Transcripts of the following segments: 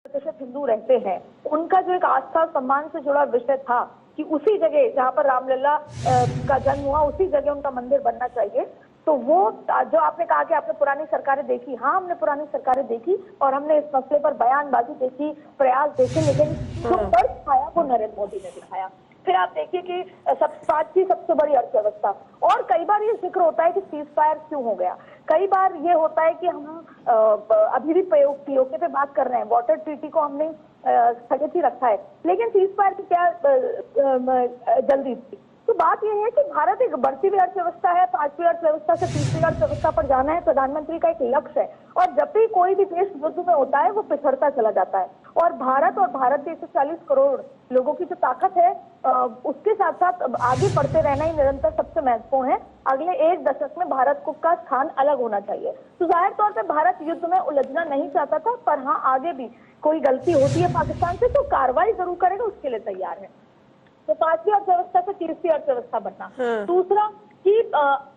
प्रतिशत हिंदू रहते हैं, उनका जो एक आस्था सम्मान से जुड़ा विषय था कि उसी जगह जहाँ पर रामलला का जन्म हुआ उसी जगह उनका मंदिर बनना चाहिए। तो वो जो आपने कहा कि आपने पुरानी सरकारें देखी, हाँ हमने पुरानी सरकारें देखी और हमने इस मसले पर बयानबाजी देखी, प्रयास देखे, लेकिन जो फर्क आया वो नरेंद्र मोदी ने दिखाया। फिर आप देखिए कि बात की सबसे बड़ी अर्थव्यवस्था, और कई बार ये जिक्र होता है कि सीज फायर क्यों हो गया। कई बार ये होता है कि हम अभी भी पीओके पे बात कर रहे हैं, वाटर ट्रीटी को हमने स्थगित ही रखा है, लेकिन सीज फायर की क्या जल्दी थी। तो बात यह है कि भारत एक बढ़ती हुई अर्थव्यवस्था है, 5वीं अर्थव्यवस्था से 3वीं अर्थव्यवस्था पर जाना है, प्रधानमंत्री का एक लक्ष्य है। और जब भी कोई भी देश युद्ध में होता है वो पिछड़ता चला जाता है, और भारत के 140 करोड़ लोगों की जो ताकत है उसके साथ साथ आगे बढ़ते रहना ही निरंतर सबसे महत्वपूर्ण है। अगले 1 दशक में भारत को का स्थान अलग होना चाहिए। तो जाहिर तौर पर भारत युद्ध में उलझना नहीं चाहता था, पर हाँ आगे भी कोई गलती होती है पाकिस्तान से तो कार्रवाई जरूर करेगा, उसके लिए तैयार है। तो 5वीं अर्थव्यवस्था से 3वीं अर्थव्यवस्था बनना। दूसरा कि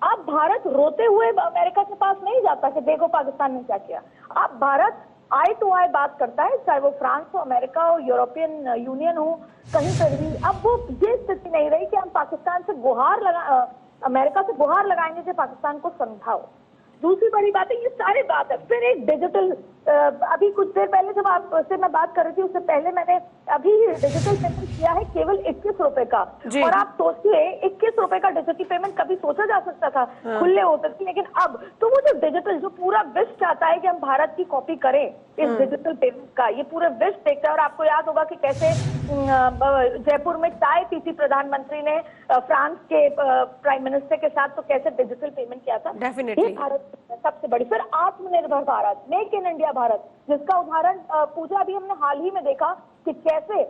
अब भारत रोते हुए अमेरिका के पास नहीं जाता कि देखो पाकिस्तान ने क्या किया। अब भारत आई टू आई बात करता है, चाहे वो फ्रांस हो, अमेरिका हो, यूरोपियन यूनियन हो, कहीं पर भी। अब वो ये स्थिति नहीं रही कि हम पाकिस्तान से अमेरिका से गुहार लगाएंगे कि पाकिस्तान को समझाओ। दूसरी बड़ी बात है, ये सारी बात है। फिर एक डिजिटल, अभी कुछ देर पहले जब आपसे मैं बात कर रही थी उससे पहले मैंने अभी डिजिटल पेमेंट किया है केवल 21 रुपए का। और आप सोचिए 21 रुपए का डिजिटल पेमेंट कभी सोचा जा सकता था, खुले होते थे, लेकिन अब तो वो जो डिजिटल, जो पूरा विश्व चाहता है कि हम भारत की कॉपी करें इस डिजिटल पेमेंट का, ये पूरे विश्व देखता है। और आपको याद होगा कि कैसे जयपुर में चाय पी थी प्रधानमंत्री ने फ्रांस के प्राइम मिनिस्टर के साथ, तो कैसे डिजिटल पेमेंट किया था। डेफिनेटली भारत सबसे बड़ी। फिर आत्मनिर्भर Bharat, make in India Bharat, जिसका उदाहरण पूजा अभी हमने हाल ही में देखा कि कैसे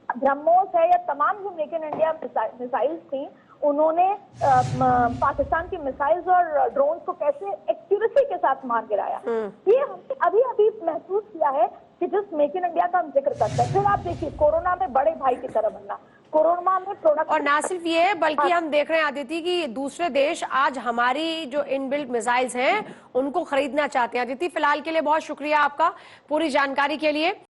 ब्रह्मोस है या तमाम जो मेक इन इंडिया मिसाइल्स थी, उन्होंने पाकिस्तान की मिसाइल्स और ड्रोन्स को कैसे एक्यूरेसी के साथ मार गिराया। ये हमने अभी अभी महसूस किया है कि जिस मेक इन इंडिया का हम जिक्र करते हैं। फिर आप देखिए कोरोना में बड़े भाई की तरह बनना, कोरोना में प्रोडक्ट, और ना सिर्फ ये बल्कि हम देख रहे हैं अदिति कि दूसरे देश आज हमारी जो इनबिल्ट मिसाइल्स हैं उनको खरीदना चाहते हैं। अदिति, फिलहाल के लिए बहुत शुक्रिया आपका पूरी जानकारी के लिए।